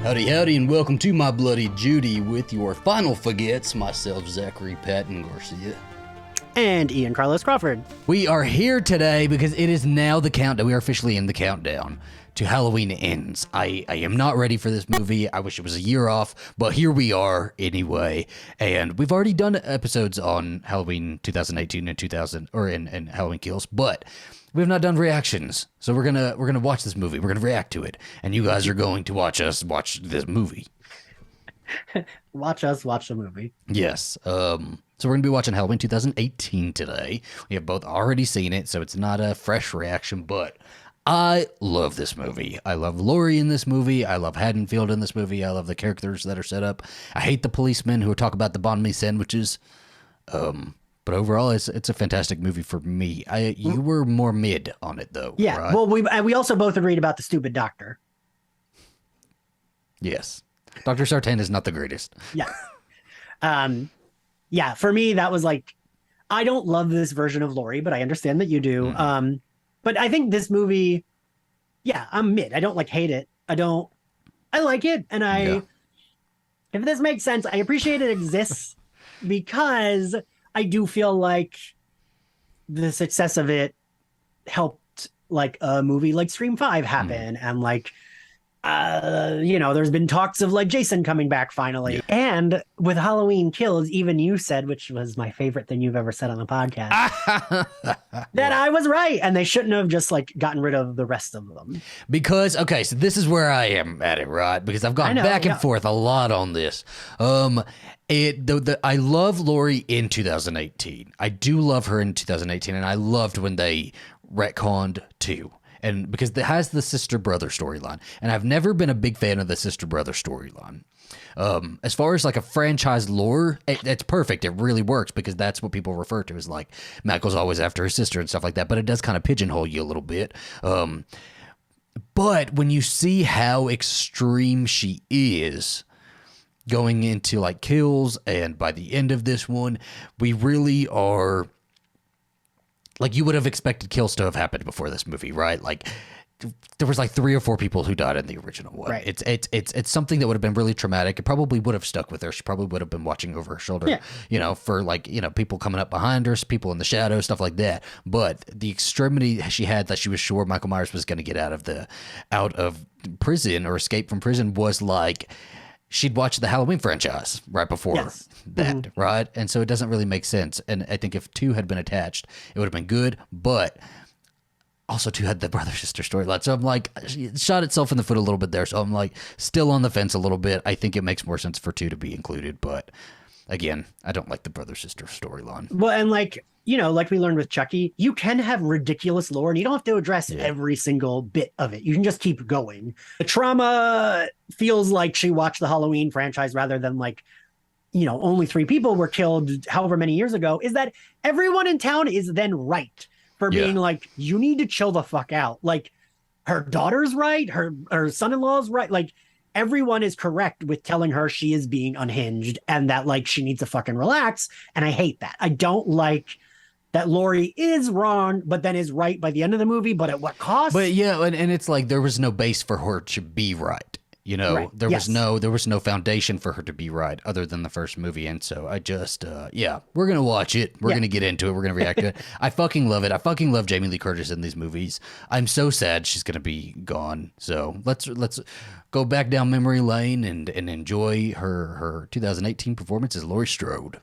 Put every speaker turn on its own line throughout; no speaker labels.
Howdy, howdy, and welcome to My Bloody Judy with your final forgets, myself, Zachary Patton Garcia.
And Ian Carlos Crawford.
We are here today because it is now the countdown. We are officially in the countdown to Halloween Ends. I am not ready for this movie. I wish it was a year off, but here we are anyway. And we've already done episodes on Halloween 2018 and Halloween Kills, but we have not done reactions. So we're gonna watch this movie. We're gonna react to it, and you guys are going to watch us watch this movie.
Watch us watch the movie.
Yes. So we're going to be watching Halloween 2018 today. We have both already seen it, so it's not a fresh reaction, but I love this movie. I love Laurie in this movie. I love Haddonfield in this movie. I love the characters that are set up. I hate the policemen who talk about the banh mi sandwiches. But overall, it's a fantastic movie for me. You were more mid on it, though.
Yeah.
Right?
Well, we also both agreed about the stupid doctor.
Yes. Dr. Sartain is not the greatest.
Yeah. Yeah, for me, that was like, I don't love this version of Laurie, but I understand that you do.
Mm-hmm.
But I think this movie, yeah, I'm mid. I don't like hate it. I like it. And if this makes sense, I appreciate it exists because I do feel like the success of it helped like a movie like Scream 5 happen. And like, there's been talks of like Jason coming back finally. Yeah. And with Halloween Kills, even you said, which was my favorite thing you've ever said on the podcast, that I was right. And they shouldn't have just like gotten rid of the rest of them.
Because, okay, so this is where I am at it, right? Because I've gone back and forth a lot on this. I love Laurie in 2018. I do love her in 2018, and I loved when they retconned 2. And because it has the sister-brother storyline. And I've never been a big fan of the sister-brother storyline. As far as like a franchise lore, it's perfect. It really works because that's what people refer to as like Michael's always after his sister and stuff like that. But it does kind of pigeonhole you a little bit. But when you see how extreme she is going into like kills, and by the end of this one, we really are... Like, you would have expected kills to have happened before this movie, right? Like, there was like 3 or 4 people who died in the original one.
Right.
It's something that would have been really traumatic. It probably would have stuck with her. She probably would have been watching over her shoulder, for like, people coming up behind her, people in the shadows, stuff like that. But the extremity she had that she was sure Michael Myers was going to get out of prison or escape from prison was like... She'd watched the Halloween franchise right before that, right? And so it doesn't really make sense. And I think if 2 had been attached, it would have been good. But also 2 had the brother-sister storyline. So I'm like, it shot itself in the foot a little bit there. So I'm like, still on the fence a little bit. I think it makes more sense for 2 to be included. But again, I don't like the brother-sister storyline.
Well, and like, like we learned with Chucky, you can have ridiculous lore and you don't have to address every single bit of it. You can just keep going. The trauma feels like she watched the Halloween franchise rather than like, only 3 people were killed however many years ago, is that everyone in town is then right for being like, you need to chill the fuck out. Like, her daughter's right, her son-in-law's right. Like, everyone is correct with telling her she is being unhinged and that like she needs to fucking relax. And I hate that. I don't like that Laurie is wrong, but then is right by the end of the movie, but at what cost?
But yeah, and it's like there was no base for her to be right.
Right.
There was no foundation for her to be right other than the first movie. And so I just, we're going to watch it. We're going to get into it. We're going to react to it. I fucking love it. I fucking love Jamie Lee Curtis in these movies. I'm so sad she's going to be gone. So let's go back down memory lane and enjoy her 2018 performance as Laurie Strode.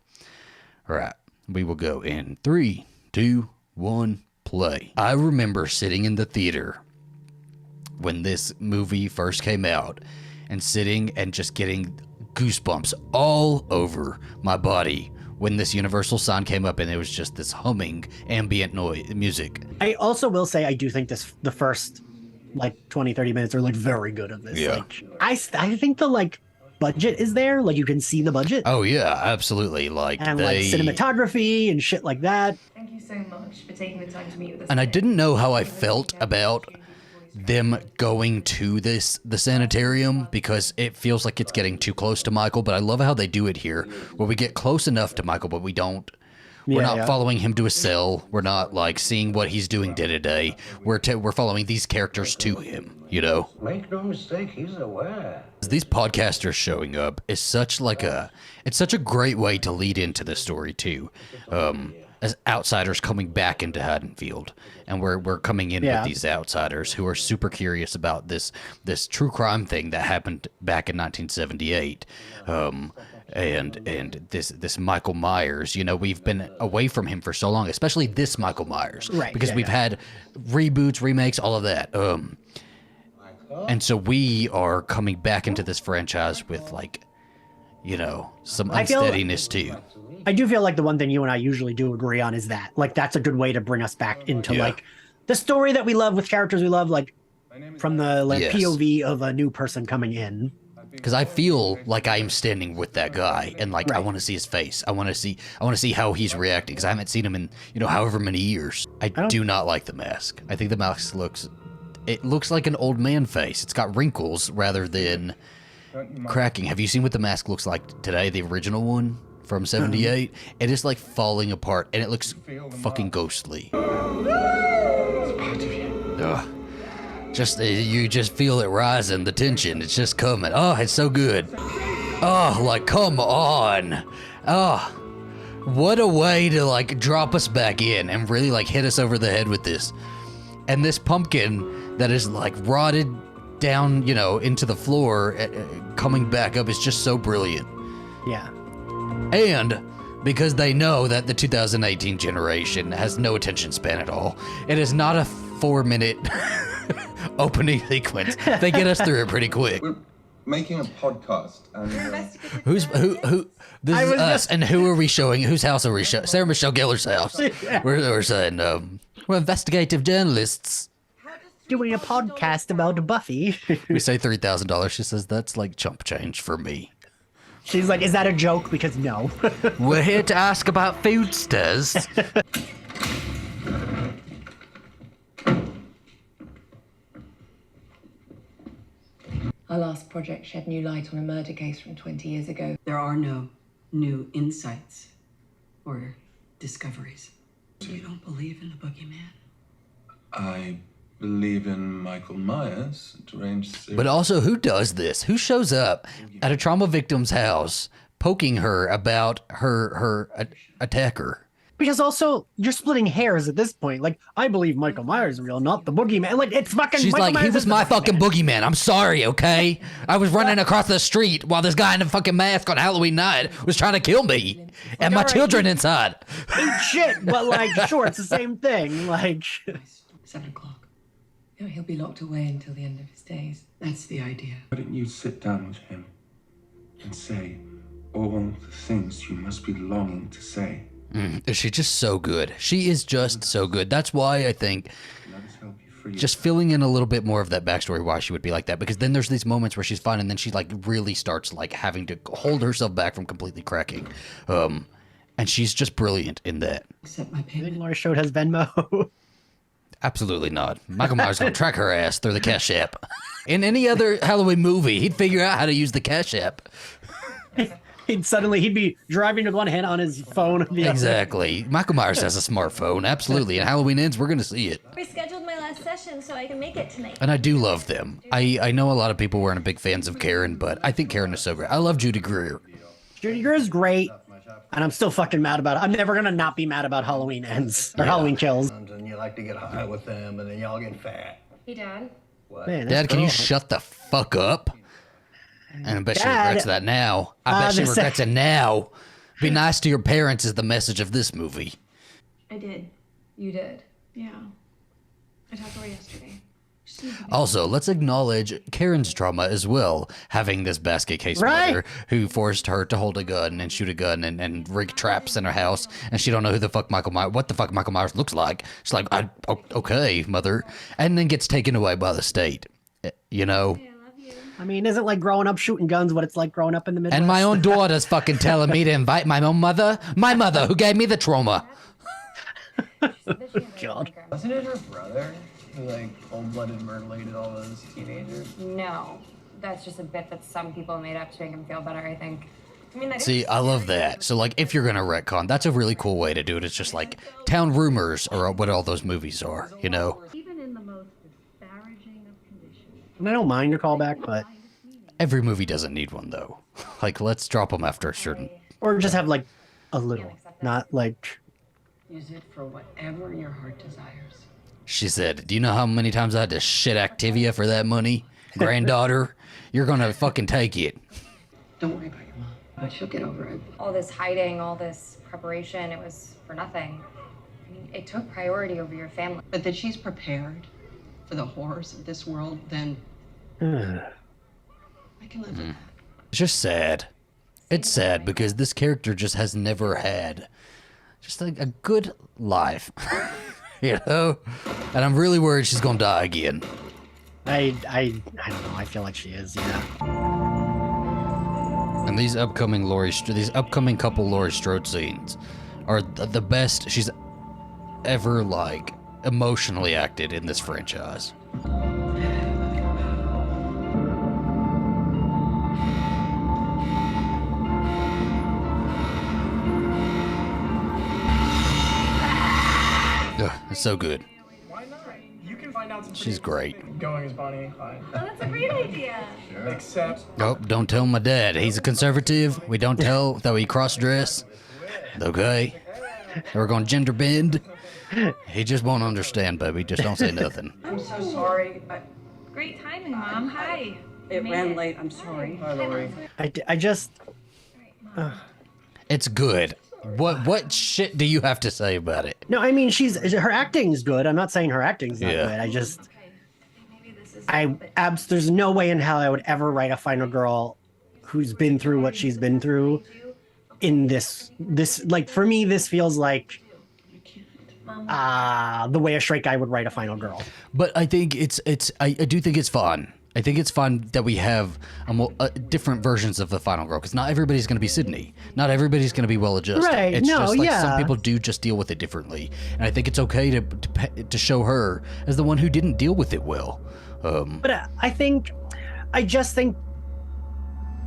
All right. We will go in 3, 2, 1, play. I remember sitting in the theater when this movie first came out and sitting and just getting goosebumps all over my body when this Universal sign came up and it was just this humming ambient noise music.
I also will say I do think the first like 20-30 minutes are like very good of this.
Yeah.
Like, I think the like budget is there, like you can see the budget.
Oh yeah, absolutely. Like,
and like cinematography and shit like that.
Thank you so much for taking the time to meet with us.
And I didn't know how I felt about them going to the sanitarium because it feels like it's getting too close to Michael, but I love how they do it here where we get close enough to Michael but we don't We're not following him to a cell. We're not like seeing what he's doing day to day. We're following these characters to him. you know?
Make no mistake, he's aware.
These podcasters showing up is such like it's such a great way to lead into the story too. As outsiders coming back into Haddonfield, and we're coming in with these outsiders who are super curious about this true crime thing that happened back in 1978. And this Michael Myers, you know, we've been away from him for so long, especially this Michael Myers,
right?
Because we've had reboots, remakes, all of that. And so we are coming back into this franchise with, like, you know, some unsteadiness too.
I do feel like the one thing you and I usually do agree on is that, like, that's a good way to bring us back into like the story that we love with characters we love, like from the POV of a new person coming in.
Because I feel like I am standing with that guy, and like I want to see his face. I want to see how he's reacting, because I haven't seen him in, you know, however many years. I do not like the mask. I think the mask looks like an old man face. It's got wrinkles rather than cracking. Have you seen what the mask looks like today? The original one from '78. It is like falling apart, and it looks fucking ghostly. Ugh. You just feel it rising, the tension. It's just coming. Oh, it's so good. Oh, like, come on. Oh, what a way to, like, drop us back in and really, like, hit us over the head with this. And this pumpkin that is, like, rotted down, you know, into the floor, coming back up is just so brilliant.
Yeah.
And because they know that the 2018 generation has no attention span at all, it is not a 4-minute opening sequence. They get us through it pretty quick.
We're making a podcast, and
Who? This is us. And who are we showing? Whose house are we showing? Sarah Michelle Gellar's house. We're saying we're investigative journalists.
Doing a podcast about Buffy.
We say $3,000. She says that's like chump change for me.
She's like, is that a joke? Because no.
We're here to ask about foodsters.
Our last project shed new light on a murder case from 20 years ago.
There are no new insights or discoveries. You don't believe in the boogeyman?
I believe in Michael Myers, deranged serial.
But also, who does this? Who shows up at a trauma victim's house poking her about her attacker?
Because also, you're splitting hairs at this point. Like, I believe Michael Myers is real, not the boogeyman. Like, it's fucking.
She's
Michael
like,
Myers
he was
is
my
the
fucking boogeyman. I'm sorry, okay? I was running across the street while this guy in a fucking mask on Halloween night was trying to kill me and my children inside.
Ain't shit, but like, sure, it's the same thing. Like,
7 o'clock.
No, he'll be locked away until the end of his days.
That's the idea.
Why don't you sit down with him and say all the things you must be longing to say?
Is she just so good? She is just so good. That's why I think
Let us help you free
just filling in a little bit more of that backstory why she would be like that, because then there's these moments where she's fine and then she like really starts like having to hold herself back from completely cracking. And she's just brilliant in that.
Accept my
I think
payment.
Laura Schode has Venmo.
Absolutely not. Michael Myers gonna track her ass through the Cash App. In any other Halloween movie, he'd figure out how to use the Cash App.
He'd be driving with one hand on his phone. The other.
Exactly. Michael Myers has a smartphone. Absolutely. And Halloween ends, we're gonna see it.
Rescheduled my last session so I can make it tonight.
And I do love them. I know a lot of people weren't big fans of Karen, but I think Karen is so great. I love Judy Greer.
Judy Greer is great, and I'm still fucking mad about it. I'm never gonna not be mad about Halloween ends or Halloween kills.
And you like to get high with them, and then y'all get fat.
Hey, Dad.
Man,
Dad, can you
that's
shut the fuck up? And I bet she
Dad,
regrets that now. I bet she
this-
regrets it now. Be nice to your parents is the message of this movie.
I did. You did. Yeah. I talked to her yesterday.
Also, let's acknowledge Karen's trauma as well, having this basket case
Right.
mother who forced her to hold a gun and shoot a gun and rig traps in her house, and she don't know who the fuck what the fuck Michael Myers looks like. She's like, okay, mother, and then gets taken away by the state. You know.
I mean, isn't like growing up shooting guns what it's like growing up in the Midwest?
And my own daughter's fucking telling me to invite my own mother who gave me the trauma.
God.
Wasn't it her brother who like cold-blooded mutilated all those teenagers?
No, that's just a bit that some people made up to make him feel better, I think. I mean, that
See, I love that. So, like, if you're going to retcon, that's a really cool way to do it. It's just like town rumors or what all those movies are, you know?
Even in the most disparaging of conditions,
And I don't mind a callback, but
Every movie doesn't need one though. Like, let's drop them after a certain.
or just have like a little, not like.
Use it for whatever your heart desires.
She said, "Do you know how many times I had to shit Activia for that money, granddaughter? You're gonna fucking take it."
Don't worry about your mom, but she'll get over it.
All this hiding, all this preparation, it was for nothing. I mean, it took priority over your family.
But that she's prepared for the horrors of this world, then I can live with that.
It's just sad. It's sad because this character just has never had just like a good life, you know. And I'm really worried she's gonna die again.
I don't know. I feel like she is. Yeah.
And these upcoming couple Laurie Strode scenes are the best she's ever like emotionally acted in this franchise. Ugh, it's so good.
Why not? You can find out some.
She's great.
Going as Bonnie and Clyde.
Oh, that's a great idea.
Except
Oh, don't tell my dad. He's a conservative. We don't tell that we cross-dress. Okay? We're going to gender bend. He just won't understand, baby. Just don't say nothing.
I'm so sorry.
Great timing, Mom. Hi.
It
Made
ran
it.
late. I'm sorry.
Hi, Lori.
I just.
It's good. What shit do you have to say about it?
No, I mean her acting's good. I'm not saying her acting's not
Yeah.
good. I just.
Maybe this is
There's no way in hell I would ever write a final girl who's been through what she's been through in this like for me this feels like the way a straight guy would write a final girl.
But I think I do think it's fun. I think it's fun that we have different versions of the final girl because not everybody's going to be Sydney. Not everybody's going to be well adjusted.
Right,
It's
no,
just like
yeah.
some people do just deal with it differently, and I think it's okay to show her as the one who didn't deal with it well.
But I just think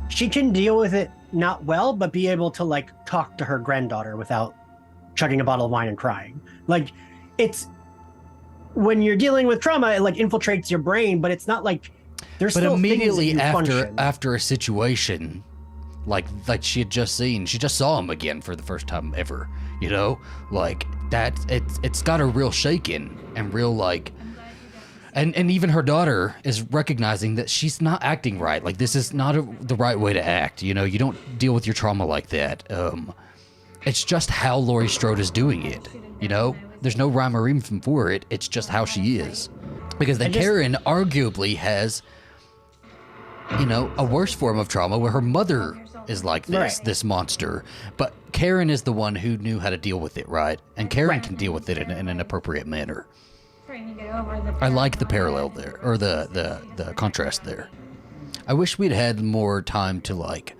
she can deal with it not well, but be able to like talk to her granddaughter without chugging a bottle of wine and crying. Like it's when you're dealing with trauma, it like infiltrates your brain, but it's not like there's
But
still
immediately
things that you function.
after a situation like she had just seen, she just saw him again for the first time ever. You know, like that. It's got a real shaking and real like. And even her daughter is recognizing that she's not acting right. Like this is not the right way to act. You know, you don't deal with your trauma like that. It's just how Laurie Strode is doing it. You know, there's no rhyme or reason for it. It's just how she is. Because then Karen arguably has, you know, a worse form of trauma where her mother is like this monster. But Karen is the one who knew how to deal with it, right? And Karen can deal with it in an appropriate manner.
Trying to get over the
I like the parallel there, or the contrast there. I wish we'd had more time to like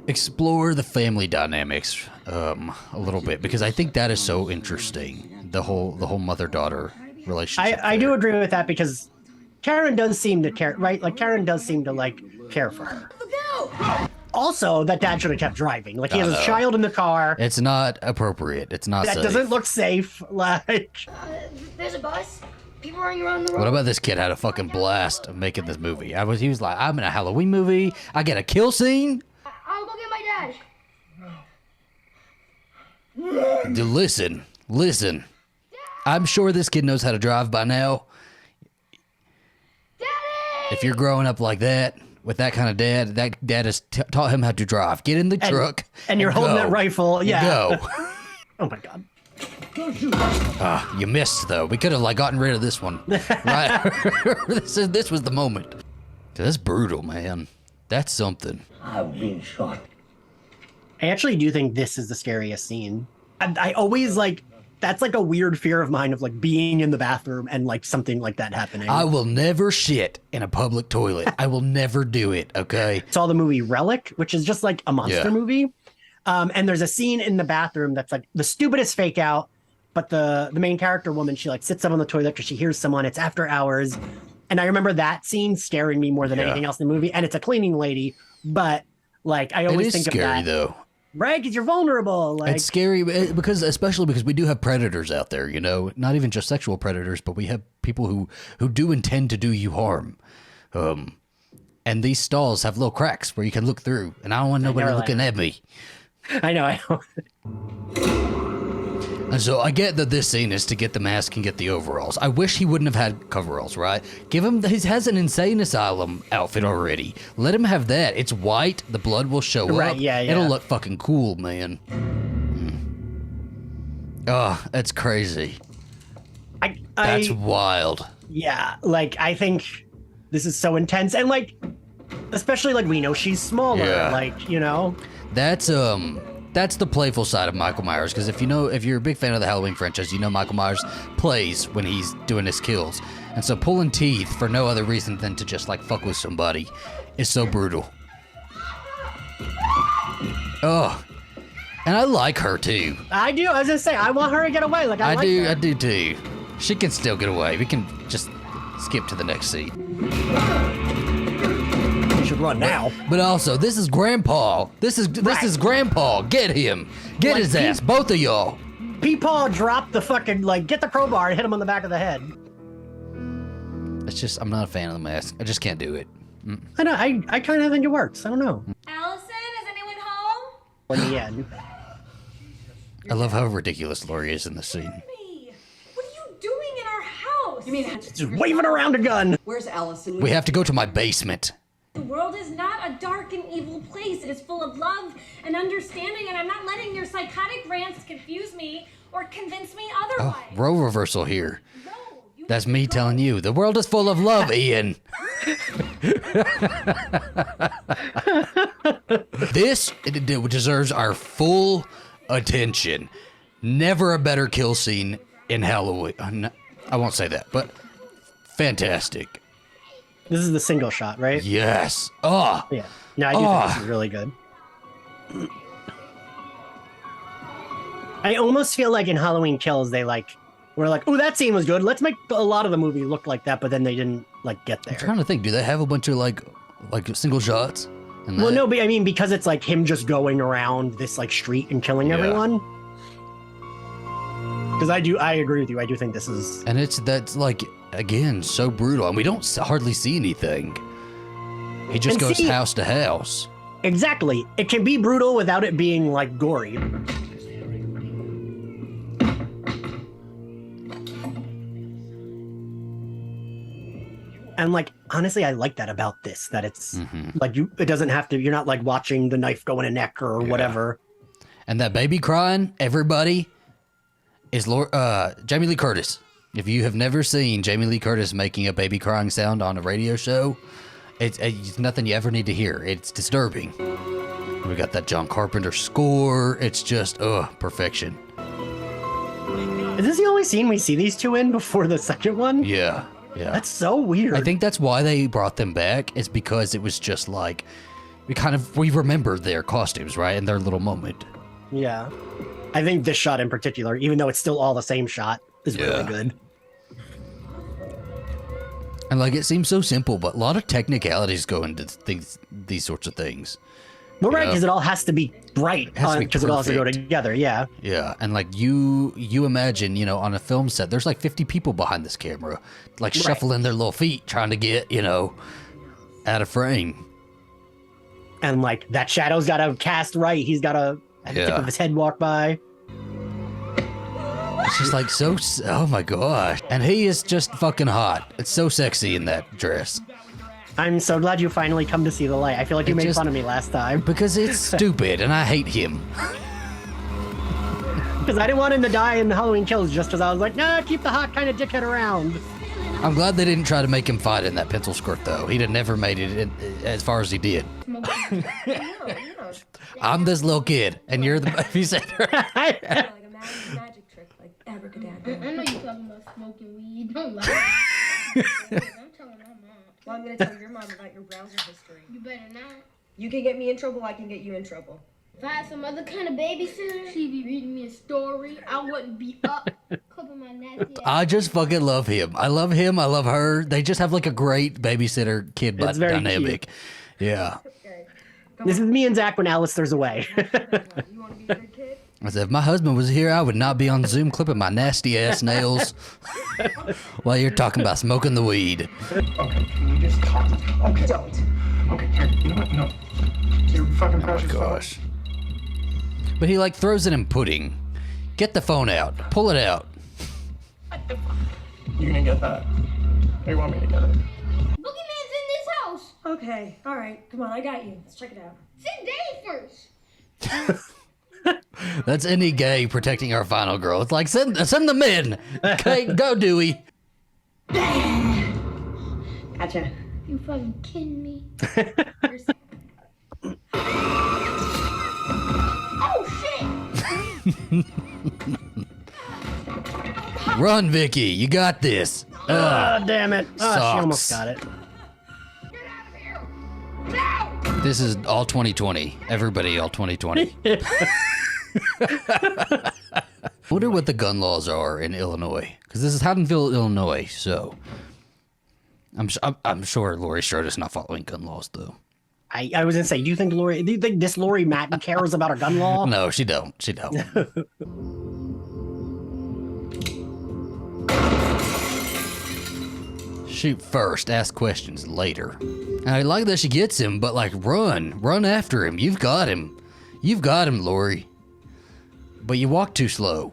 explore the family dynamics a little bit because I think that is so interesting. The whole mother-daughter relationship.
I do agree with that because Karen does seem to care, right? Like Karen does seem to like care for her. Also, that dad should have kept driving. Like he has a child in the car.
It's not appropriate. It's not
That
safe.
doesn't look safe. Like
There's a bus. People running around the road.
What about this kid had a fucking blast making this movie? He was like, I'm in a Halloween movie. I get a kill scene.
I'll go get my dad.
Dude, listen. I'm sure this kid knows how to drive by now.
Daddy!
If you're growing up like that, with that kind of dad, that dad has taught him how to drive. Get in the truck.
And you're holding
go.
that rifle. Yeah.
Go.
Oh my God.
You missed though. We could have like gotten rid of this one. Right? This was the moment. That's brutal, man. That's something.
I've been shot.
I actually do think this is the scariest scene. I always like, that's like a weird fear of mine of like being in the bathroom and like something like that happening.
I will never shit in a public toilet. I will never do it, okay?
Saw the movie Relic, which is just like a monster
Yeah.
movie. And there's a scene in the bathroom that's like the stupidest fake out, but the main character woman, she like sits up on the toilet because she hears someone. It's after hours. And I remember that scene scaring me more than anything else in the movie. And it's a cleaning lady, but like I always think
scary
of that.
though.
Right, because you're vulnerable. Like
It's scary especially because we do have predators out there, you know, not even just sexual predators, but we have people who do intend to do you harm. And these stalls have little cracks where you can look through, and I don't want nobody looking at me.
I know.
And so I get that this scene is to get the mask and get the overalls. I wish he wouldn't have had coveralls, right? Give him, he has an insane asylum outfit already. Let him have that. It's white. The blood will show
Right,
up.
yeah.
It'll look fucking cool, man. Oh, that's crazy. That's wild.
Yeah, like, I think this is so intense. And, like, especially, like, we know she's smaller.
Yeah.
Like, you know?
That's the playful side of Michael Myers, because if you're a big fan of the Halloween franchise, you know Michael Myers plays when he's doing his kills. And so pulling teeth for no other reason than to just like fuck with somebody is so brutal. Oh. And I like her too.
I do. I was gonna say, I want her to get away. Like, I like
do.
her.
I do too. She can still get away. We can just skip to the next scene.
We should run now.
But also, this is Grandpa. This is Grandpa. Get him. Get
Like,
his ass. Both of y'all.
Peepaw dropped the fucking, like, get the crowbar and hit him on the back of the head.
It's just, I'm not a fan of the mask. I just can't do it.
I know. I kind of think it works. I don't know.
Allison, is anyone home?
In the end.
I love how ridiculous Laurie is in this scene.
Me. What are you doing in our house?
You mean
Just waving around a gun.
where's Allison?
We have to go to my basement.
The world is not a dark and evil place. It is full of love and understanding, and I'm not letting your psychotic rants confuse me or convince me otherwise.
Oh, role reversal here.
No, you
That's me telling you. The world is full of love, Ian. This it deserves our full attention. Never a better kill scene in Halloween. I won't say that, but fantastic.
This is the single shot, right?
Yes. Oh.
Yeah. No, I do think this is really good. I almost feel like in Halloween Kills, they were like, oh, that scene was good. Let's make a lot of the movie look like that, but then they didn't like get there.
I'm trying to think. Do they have a bunch of like single shots?
Well, no, but I mean, because it's like him just going around this like street and killing everyone. Because I agree with you. I do think this is,
And that's like, again, so brutal, and we don't hardly see anything. He just goes house to house.
Exactly. It can be brutal without it being like gory. And like, honestly, I like that about this, that it's like it doesn't have to, you're not like watching the knife go in a neck or whatever.
And that baby crying, everybody, is Jamie Lee Curtis. If you have never seen Jamie Lee Curtis making a baby crying sound on a radio show, it's nothing you ever need to hear. It's disturbing. We got that John Carpenter score. It's just, perfection.
Is this the only scene we see these two in before the second one?
Yeah. Yeah.
That's so weird.
I think that's why they brought them back, is because it was just like, we remember their costumes, right? And their little moment.
Yeah. I think this shot in particular, even though it's still all the same shot, is really good.
And like, it seems so simple, but a lot of technicalities go into these sorts of things.
Well, right, because it all has to be right, because it all has to go together, yeah.
Yeah, and like you imagine, on a film set, there's like 50 people behind this camera, like shuffling their little feet, trying to get, out of frame.
And like, that shadow's got to cast right, he's got to, at the tip of his head, walk by.
It's just like oh my gosh. And he is just fucking hot. It's so sexy in that dress.
I'm so glad you finally come to see the light. I feel like you made fun of me last time.
Because it's stupid and I hate him.
Because I didn't want him to die in the Halloween Kills just as I was like, nah, keep the hot kind of dickhead around.
I'm glad they didn't try to make him fight in that pencil skirt, though. He'd have never made it as far as he did. I'm this little kid, and you're the babysitter.
Like a magic trick, like abracadabra.
I know you're talking about smoking weed. Don't lie. I'm telling my mom.
Well, I'm gonna tell your mom about your browser history.
You better not.
You can get me in trouble, I can get you in trouble.
If I had some other kind of babysitter, she'd be reading me a story. I wouldn't be up, clipping my nasty ass.
I just fucking love him. I love him. I love her. They just have like a great babysitter kid dynamic.
Cute.
Yeah.
This is me and Zach when Alistair's away.
You wanna be a good kid?
I said, if my husband was here, I would not be on Zoom clipping my nasty ass nails while you're talking about smoking the weed.
Okay, can you just talk? Okay. Don't. Okay, here, you know what? No. You're fucking precious.
Oh my gosh. But he like throws it in pudding. Get the phone out. Pull it out.
You're gonna get that. Or you want me to get it?
Boogeyman's in this house.
Okay, all right. Come on, I got you. Let's check it out.
Send Daddy first.
That's any gay protecting our final girl. It's like, send them in. Okay, go, Dewey.
Gotcha.
You fucking kidding me? Oh shit!
Run, Vicky. You got this.
Damn it. Oh, she almost
Sucks.
got it.
This is all 2020. Everybody, all 2020. I wonder what the gun laws are in Illinois, because this is Haddonfield, Illinois. So I'm sure Laurie Strode is not following gun laws, though.
I was gonna say, do you think this Laurie Madden cares about a gun law?
No, she don't. She don't. Shoot first, ask questions later. And I like that she gets him, but like run after him. You've got him, Laurie. But you walk too slow.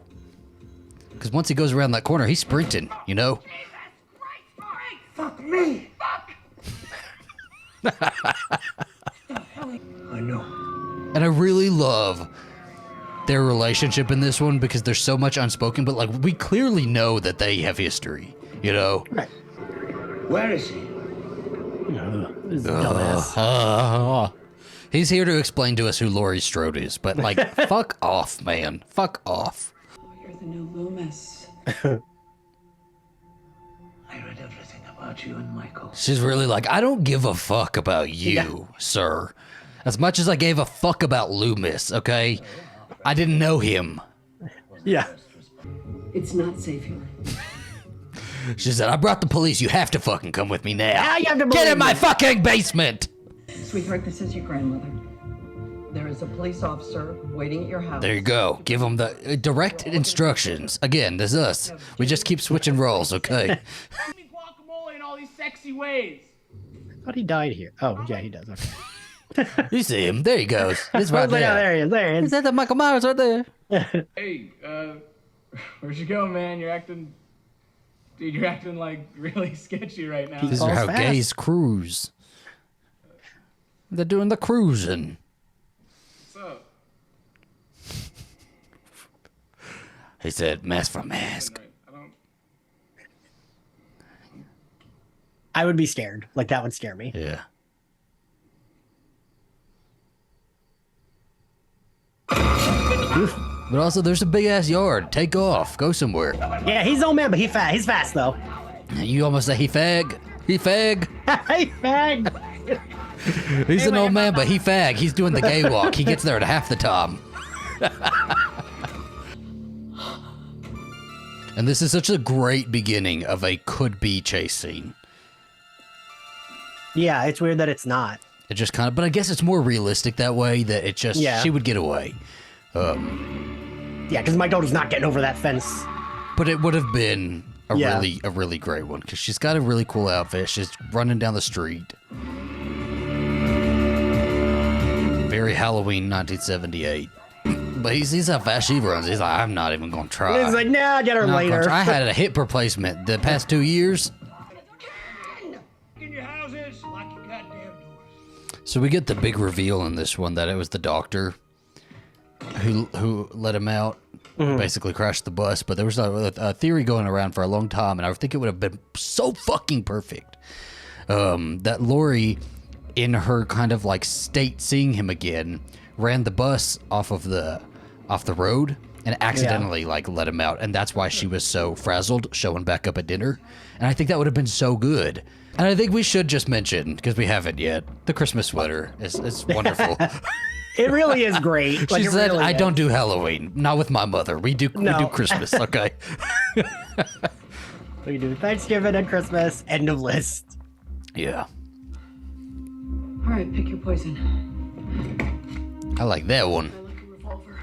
Because once he goes around that corner, he's sprinting, you know?
Fuck me!
I know.
And I really love their relationship in this one because there's so much unspoken, but like we clearly know that they have history, you know?
Right.
Where is he?
This is a dumbass.
He's here to explain to us who Laurie Strode is, but like, fuck off, man. Fuck off.
Oh, you're the new Loomis.
I read everything about you and Michael.
She's really like, I don't give a fuck about you, sir. As much as I gave a fuck about Loomis, okay? I didn't know him.
Yeah.
It's not safe here.
She said, I brought the police. You have to fucking come with me now.
Yeah, you have to
Get
believe
in my
me.
fucking basement.
Sweetheart, this is your grandmother. There is a police officer waiting at your house.
There you go. Give him the direct instructions. Again, this is us. We just keep switching roles, okay?
Guacamole in all these sexy ways.
I thought he died here. Oh, yeah, he does. Okay.
You see him. There he goes. He's right
Yeah,
there.
there he is. There he
Is
is.
that the Michael Myers right there?
Hey, where'd you go, man? You're acting like really sketchy right now.
These
falls
are how
fast.
gays cruise. They're doing the cruising.
What's up?
He said, mask for mask.
I would be scared. Like, that would scare me.
Yeah. But also, there's a big ass yard. Take off. Go somewhere.
Yeah, he's old man, but he's fast though.
You almost say he fag. He fag.
Hey, fag.
He's an old man, but he fag. He's doing the gay walk. He gets there at half the time. And this is such a great beginning of a could-be chase scene.
Yeah, it's weird that it's not.
It just kind of, but I guess it's more realistic that way. That it just,
Yeah.
she would get away.
Yeah, because my daughter's not getting over that fence.
But it would have been a
Yeah.
really great one because she's got a really cool outfit. She's running down the street. Very Halloween 1978. But he sees how fast she runs. He's like, I'm not even gonna try.
He's like, nah, get her
I'm not gonna
later.
try. I had a hip replacement the past 2 years.
In your houses, lock your goddamn doors.
So we get the big reveal in this one that it was the doctor who let him out, basically crashed the bus. But there was a theory going around for a long time, and I think it would have been so fucking perfect that Laurie, in her kind of like state seeing him again, ran the bus off the road and accidentally like let him out, and that's why she was so frazzled showing back up at dinner. And I think that would have been so good. And I think we should just mention, because we haven't yet, the Christmas sweater is wonderful.
It really is great. Like,
She
it
said,
really
I
is.
don't do Halloween. Not with my mother. We do Christmas, okay?
We do Thanksgiving and Christmas. End of list.
Yeah.
All right, pick your poison.
I like that one.
I like a revolver.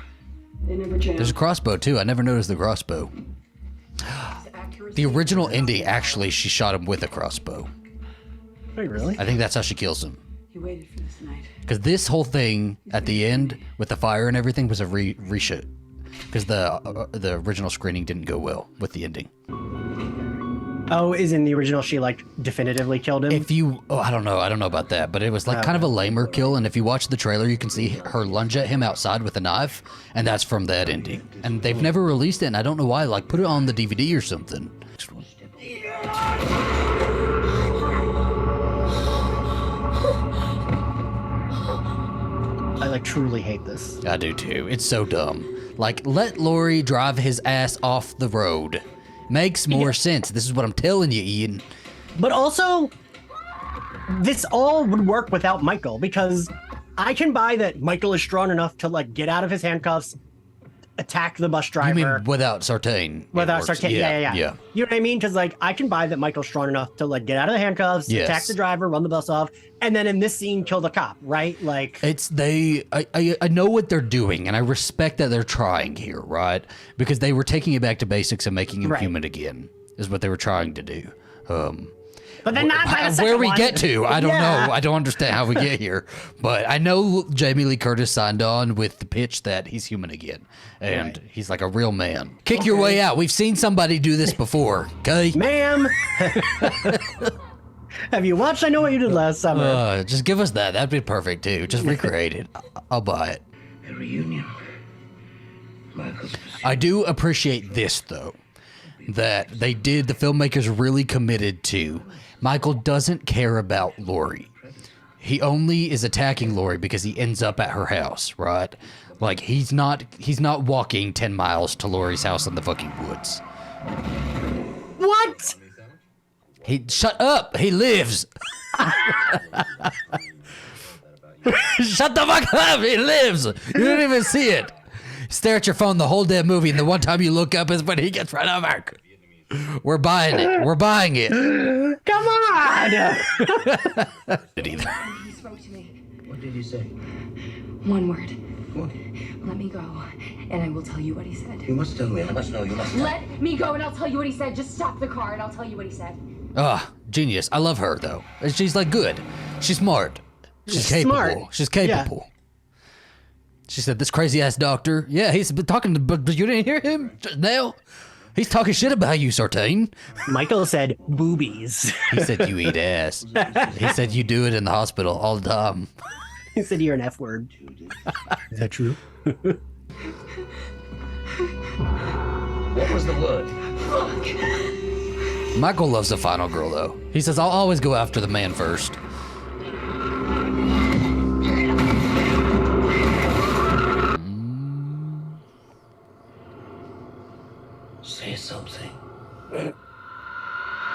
They never jammed.
There's a crossbow too. I never noticed the crossbow. The original ending, actually, she shot him with a crossbow.
Wait, really?
I think that's how she kills him.
He waited for this night.
Because this whole thing at the end with the fire and everything was a reshoot. Because the original screening didn't go well with the ending.
Oh, is in the original she like definitively killed him?
I don't know about that, but it was like kind of a lamer kill. And if you watch the trailer, you can see her lunge at him outside with a knife, and that's from that ending. And they've never released it, and I don't know why. Like, put it on the DVD or something. Next one.
I like truly hate this.
I do too. It's so dumb. Like, let Laurie drive his ass off the road. Makes more sense. This is what I'm telling you, Ian.
But also, this all would work without Michael, because I can buy that Michael is strong enough to like get out of his handcuffs, attack the bus driver.
You mean without Sartain?
Without Sartain, yeah. You know what I mean? Because like I can buy that Michael's strong enough to like get out of the handcuffs, attack the driver, run the bus off, and then in this scene kill the cop, right? Like
I know what they're doing, and I respect that they're trying here, right? Because they were taking it back to basics and making him human again, is what they were trying to do.
But then not by the second
where we
one.
get to, I don't know. I don't understand how we get here. But I know Jamie Lee Curtis signed on with the pitch that he's human again. And he's like a real man. Kick your way out. We've seen somebody do this before, okay?
Ma'am. Have you watched I Know What You Did Last Summer?
Just give us that. That'd be perfect, too. Just recreate it. I'll buy it.
A reunion.
I do appreciate this, though. That the filmmakers really committed to. Michael doesn't care about Laurie. He only is attacking Laurie because he ends up at her house, right? Like he's not walking 10 miles to Laurie's house in the fucking woods.
What?
Shut up. He lives. Shut the fuck up. He lives. You didn't even see it. Stare at your phone the whole damn movie, and the one time you look up is when he gets run over. We're buying it. We're buying it.
Come on!
He spoke to me.
What did he say?
One word.
What?
Let me go, and I will tell you what he said.
You must tell me. I must know. You must.
Let me go, and I'll tell you what he said. Just stop the car, and I'll tell you what he said.
Genius. I love her, though. She's like good. She's smart. She's capable.
Smart.
She's capable. Yeah. She said, this crazy-ass doctor. Yeah, he's been talking to, but you didn't hear him just now? He's talking shit about you, Sartain.
Michael said boobies.
He said you eat ass. He said you do it in the hospital all the time.
He said you're an F word. Is that true?
What was the word?
Fuck.
Michael loves the final girl, though. He says, I'll always go after the man first.
Say something.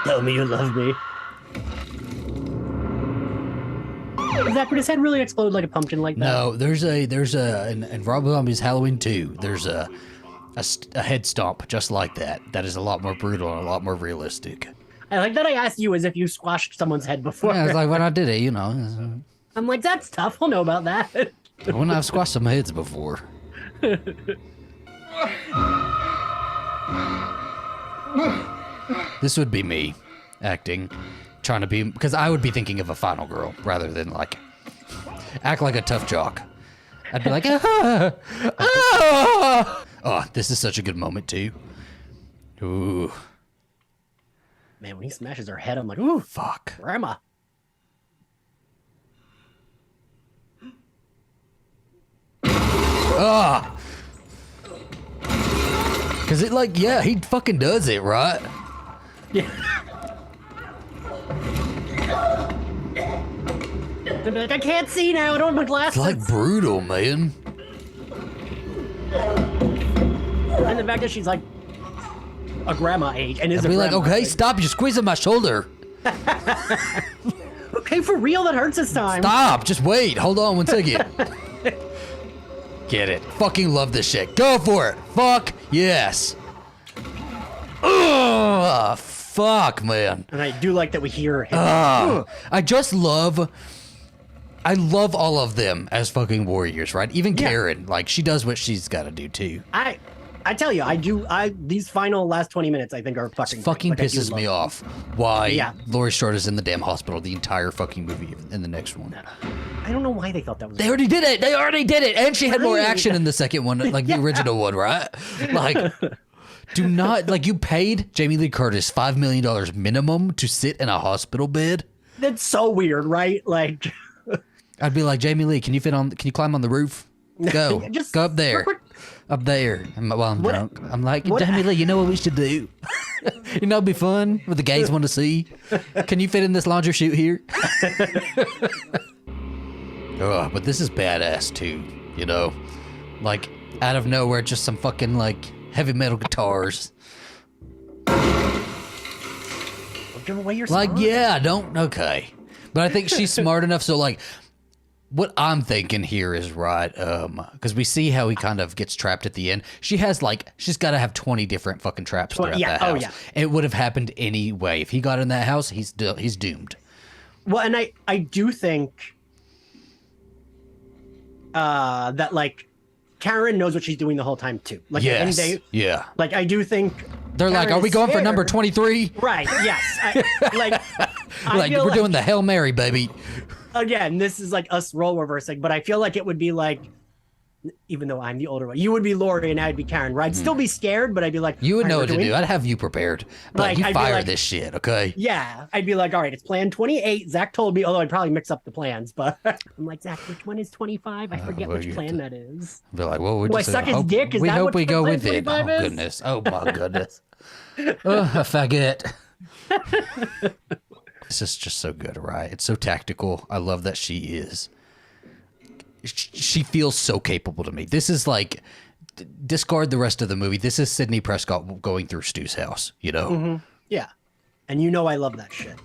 Tell me you love me. Zach, would his head really explode like a pumpkin like that?
No, there's a in Rob Zombie's Halloween 2, there's a head stomp just like that. That is a lot more brutal and a lot more realistic.
I like that I asked you as if you squashed someone's head before.
Yeah, it's like when I did it, you know.
I'm like, that's tough. I'll know about that.
When I've squashed some heads before. This would be me acting, trying to be, because I would be thinking of a final girl rather than like act like a tough jock. I'd be like, ah, ah. Oh, this is such a good moment too. Ooh.
Man, when he smashes her head, I'm like, ooh,
fuck.
Where am I?
Ah. Cause it like, yeah, he fucking does it, right?
Yeah. I'd be like, I can't see now. I don't have my glasses.
It's like brutal, man.
And the fact that she's like a grandma age and is
I'd
a
be like,
grandma.
okay, stop! You're squeezing my shoulder.
Okay, for real, that hurts this time.
Stop! Just wait. Hold on 1 second. Get it. Fucking love this shit. Go for it. Fuck yes. Ugh, fuck, man.
And I do like that we hear him.
I I love all of them as fucking warriors, right? Even Karen, like she does what she's got to do too.
I tell you, these final last 20 minutes I think are fucking
fucking
great. Like,
pisses me off. Why Laurie Strode is in the damn hospital the entire fucking movie in the next one.
I don't know why they thought that was.
They already did it. And she had more action in the second one, like the original one, right? Like, do not, like, you paid Jamie Lee Curtis $5 million minimum to sit in a hospital bed.
That's so weird, right? Like,
I'd be like, Jamie Lee, can you climb on the roof? Go.
Just
go up there. Up there. While I'm drunk. I'm like, Jamie Lee, you know what we should do? You know, it'd be fun. What the gays want to see. Can you fit in this laundry chute here? Oh, but this is badass too, you know? Like, out of nowhere, just some fucking, like, heavy metal guitars.
Don't give away your
like, okay. But I think she's smart enough, so, like, what I'm thinking here is right, because we see how he kind of gets trapped at the end. She's got to have 20 different fucking traps throughout that house. It would have happened anyway. If he got in that house, he's doomed.
Well, and I do think that, like, Karen knows what she's doing the whole time too. Like,
yes.
Like, I do think
they're
Karen
like, are we going for number 23?
Right. Yes.
Like we're doing the Hail Mary, baby.
Again, this is like us role reversing, but I feel like it would be like, even though I'm the older one, you would be Laurie and I'd be Karen. Where I'd still be scared, but I'd be like,
you would know what to do. I'd have you prepared. But like, you fire this shit, okay?
Yeah, I'd be like, all right, it's plan 28. Zach told me, although I'd probably mix up the plans, but I'm like, Zach, which one is 25? I forget which plan that is.
I'd be like, well,
do I suck his dick? Is
we
that
hope
what
we go with it.
Oh
is? Goodness. Oh my goodness. Oh, a faggot. This is just so good, right? It's so tactical. I love that she is. She feels so capable to me. This is like, discard the rest of the movie. This is Sidney Prescott going through Stu's house, you know?
Mm-hmm. Yeah. And you know I love that shit.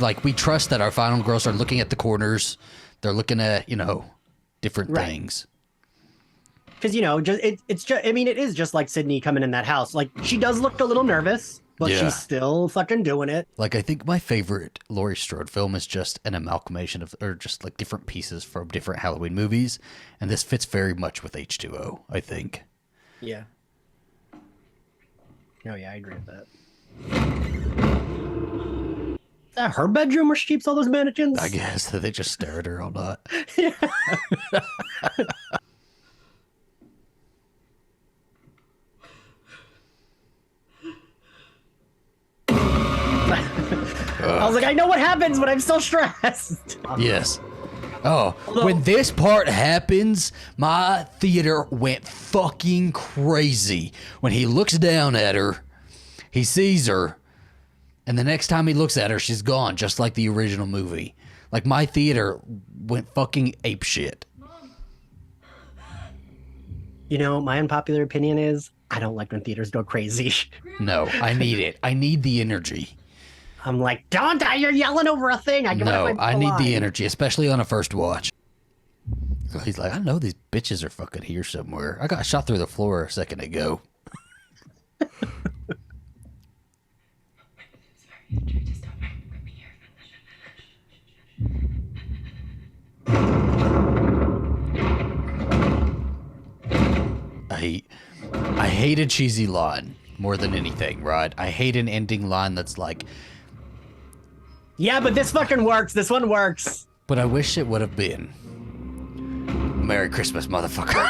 Like, we trust that our final girls are looking at the corners. They're looking at, different things.
Because, it's just, I mean, it is just like Sidney coming in that house. Like, she does look a little nervous. But she's still fucking doing it.
Like, I think my favorite Laurie Strode film is just an amalgamation of, or just like different pieces from different Halloween movies. And this fits very much with H2O, I think.
Yeah. Oh, yeah, I agree with that. Is that her bedroom where she keeps all those mannequins?
I guess. They just stare at her all night.
I was like, I know what happens, but I'm still stressed.
Yes. Oh, when this part happens, my theater went fucking crazy. When he looks down at her, he sees her, and the next time he looks at her, she's gone, just like the original movie. Like, my theater went fucking apeshit.
My unpopular opinion is, I don't like when theaters go crazy.
No, I need it. I need the energy.
I'm like, don't die, you're yelling over a thing.
I need the energy, especially on a first watch. He's like, I know these bitches are fucking here somewhere. I got shot through the floor a second ago. I hate a cheesy line more than anything, right? I hate an ending line that's like,
yeah, but this fucking works. This one works.
But I wish it would have been Merry Christmas, motherfucker.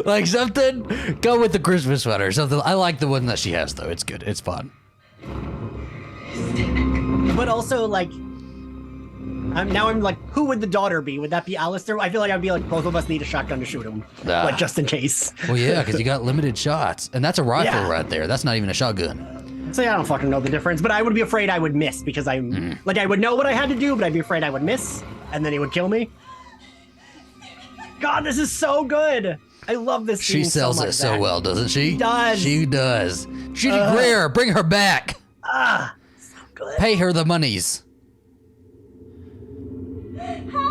Like something, go with the Christmas sweater. Something. I like the one that she has, though. It's good. It's fun.
But also, like, I'm like, who would the daughter be? Would that be Alistair? I feel like I'd be like, both of us need a shotgun to shoot him, like, just in case.
Well, yeah, because you got limited shots, and that's a rifle right there. That's not even a shotgun.
So I don't fucking know the difference, but I would be afraid I would miss because I'm like, I would know what I had to do, but I'd be afraid I would miss, and then he would kill me. God, this is so good. I love this scene.
She sells it so well, doesn't she?
She does.
She does. Judy Greer, bring her back.
So good.
Pay her the monies.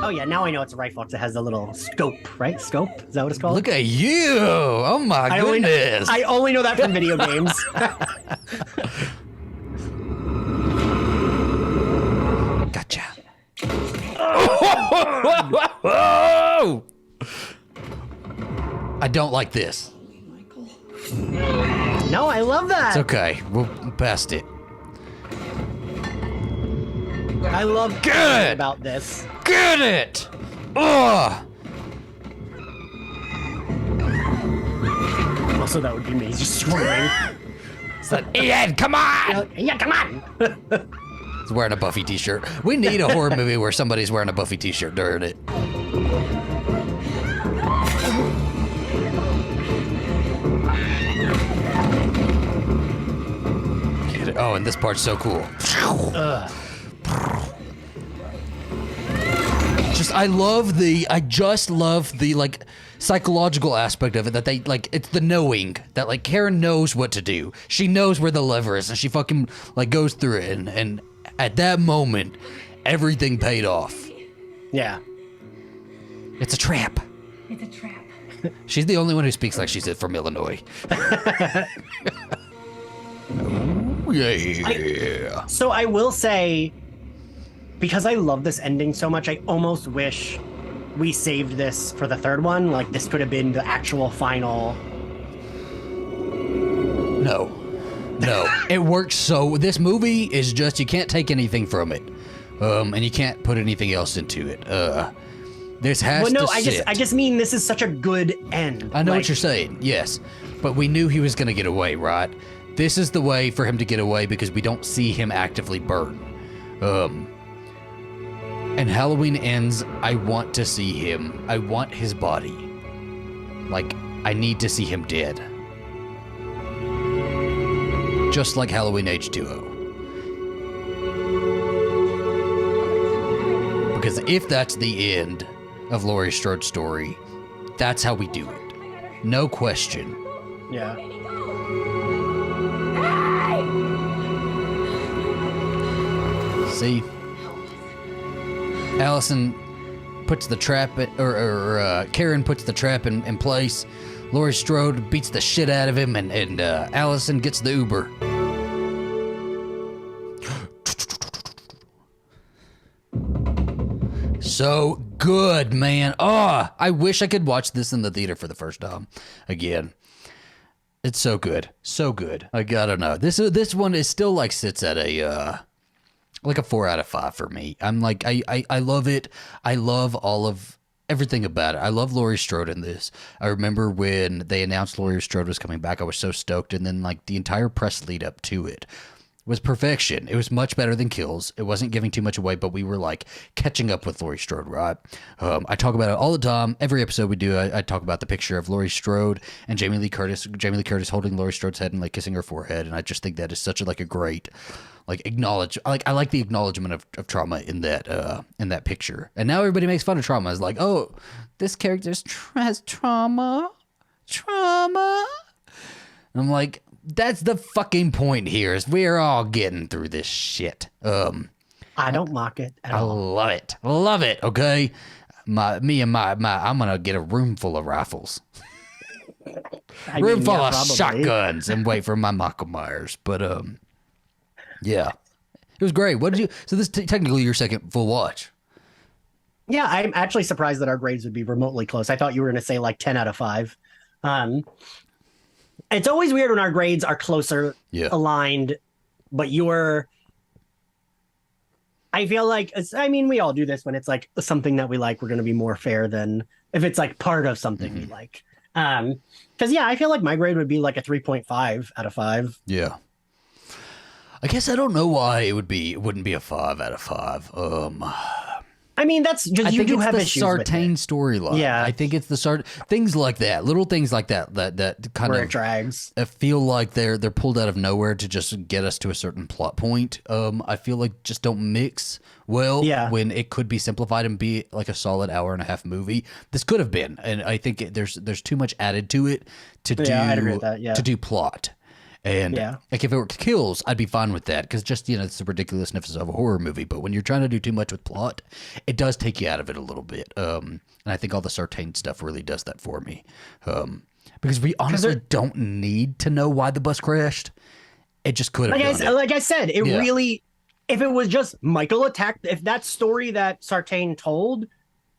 Oh yeah, now I know it's a rifle because it has a little scope, right? Scope? Is that what it's called?
Look at you! Oh my goodness!
I only know that from video games.
Whoa! I don't like this.
No, I love that.
It's okay. We'll past it.
I love
Good
about this.
Get it! Ugh!
Also, that would be me just screaming.
It's like, Ian, come on!
Yeah, come on!
He's wearing a Buffy t-shirt. We need a horror movie where somebody's wearing a Buffy t-shirt during it. Get it. Oh, and this part's so cool. I just love the like psychological aspect of it, that they like, it's the knowing that like Karen knows what to do. She knows where the lever is and she fucking like goes through it, and at that moment everything paid off.
Yeah.
It's a trap.
It's a trap.
She's the only one who speaks like she's from Illinois. Oh, yeah.
So I will say, because I love this ending so much, I almost wish we saved this for the third one. Like, this could have been the actual final.
No. It works so. This movie is just, you can't take anything from it. And you can't put anything else into it. This has to sit.
I just mean this is such a good end.
I know what you're saying, yes. But we knew he was going to get away, right? This is the way for him to get away because we don't see him actively burn. And Halloween ends, I want to see him. I want his body. Like, I need to see him dead. Just like Halloween H2O. Because if that's the end of Laurie Strode's story, that's how we do it. No question.
Yeah.
See? Allison puts the trap, Karen puts the trap in place. Laurie Strode beats the shit out of him, and Allison gets the Uber. So good, man. Oh, I wish I could watch this in the theater for the first time again. It's so good. So good. I gotta know. This one is still like sits at a 4 out of 5 for me. I'm like, I love it. I love all of everything about it. I love Laurie Strode in this. I remember when they announced Laurie Strode was coming back, I was so stoked. And then like the entire press lead up to it was perfection. It was much better than Kills. It wasn't giving too much away, but we were like catching up with Laurie Strode, right? I talk about it all the time. Every episode we do, I talk about the picture of Laurie Strode and Jamie Lee Curtis. Jamie Lee Curtis holding Laurie Strode's head and like kissing her forehead. And I just think that is such a great I like the acknowledgement of trauma in that picture. And now everybody makes fun of trauma. It's like, oh, this character has trauma. And I'm like, that's the fucking point here, is we're all getting through this shit.
I don't mock it at all.
Love it. Love it, okay? I'm gonna get a room full of rifles. Room full of shotguns and wait for my Michael Myers. But yeah. It was great. What did you so this technically your second full watch.
Yeah, I'm actually surprised that our grades would be remotely close. I thought you were gonna say like 10 out of 5. It's always weird when our grades are closer aligned, but I feel like we all do this when it's like something that we like, we're going to be more fair than if it's like part of something we like. Because I feel like my grade would be like a 3.5 out of 5.
Yeah. I guess I don't know why it wouldn't be a 5 out of 5.
That's just you do have issues with it.
Sartain storyline. Yeah, I think it's the things like that, little things like that kind
where
of
it drags.
I feel like they're pulled out of nowhere to just get us to a certain plot point. I feel like just don't mix well when it could be simplified and be like a solid hour and a half movie. This could have been, and I think there's too much added to it to do plot. And like if it were Kills, I'd be fine with that because just, it's the ridiculousness of a horror movie. But when you're trying to do too much with plot, it does take you out of it a little bit. And I think all the Sartain stuff really does that for me. Because we honestly don't need to know why the bus crashed. It just could have done it.
Like I said, it really, if it was just Michael attacked, if that story that Sartain told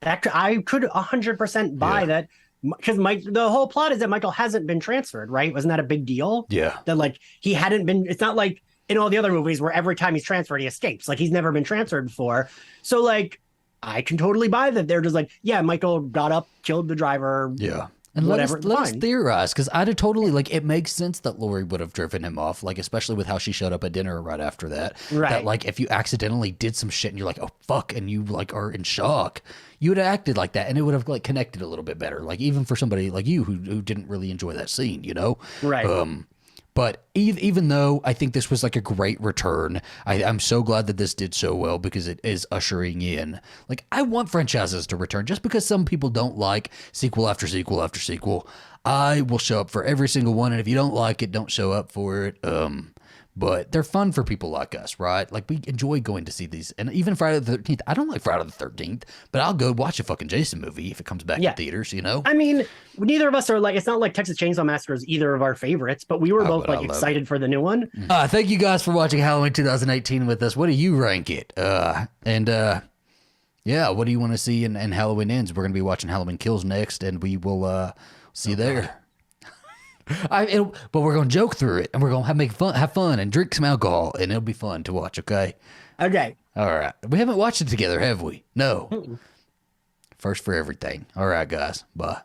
I could 100% buy that, because the whole plot is that Michael hasn't been transferred, right? Wasn't that a big deal?
Yeah.
That like he hadn't been. It's not like in all the other movies where every time he's transferred he escapes. Like he's never been transferred before. So like I can totally buy that. They're just like, yeah, Michael got up, killed the driver.
Yeah. And
whatever,
let us theorize, because I'd have totally, like, it makes sense that Lori would have driven him off, like, especially with how she showed up at dinner right after that.
Right.
That, like, if you accidentally did some shit and you're like, oh, fuck, and you, like, are in shock, you would have acted like that, and it would have, like, connected a little bit better. Like, even for somebody like you who didn't really enjoy that scene, you know?
Right.
But even though I think this was like a great return, I'm so glad that this did so well, because it is ushering in. Like, I want franchises to return. Just because some people don't like sequel after sequel after sequel, I will show up for every single one. And if you don't like it, don't show up for it. But they're fun for people like us, right? Like, we enjoy going to see these. And even Friday the 13th, I don't like Friday the 13th, but I'll go watch a fucking Jason movie if it comes back to theaters, you know?
I mean, neither of us are like, it's not like Texas Chainsaw Massacre is either of our favorites, but we were both like excited for the new one.
Thank you guys for watching Halloween 2018 with us. What do you rank it? Yeah, what do you want to see in Halloween Ends? We're going to be watching Halloween Kills next, and we will see you there. But we're going to joke through it, and we're going to have fun and drink some alcohol, and it'll be fun to watch, okay?
Okay.
All right. We haven't watched it together, have we? No. First for everything. All right, guys. Bye.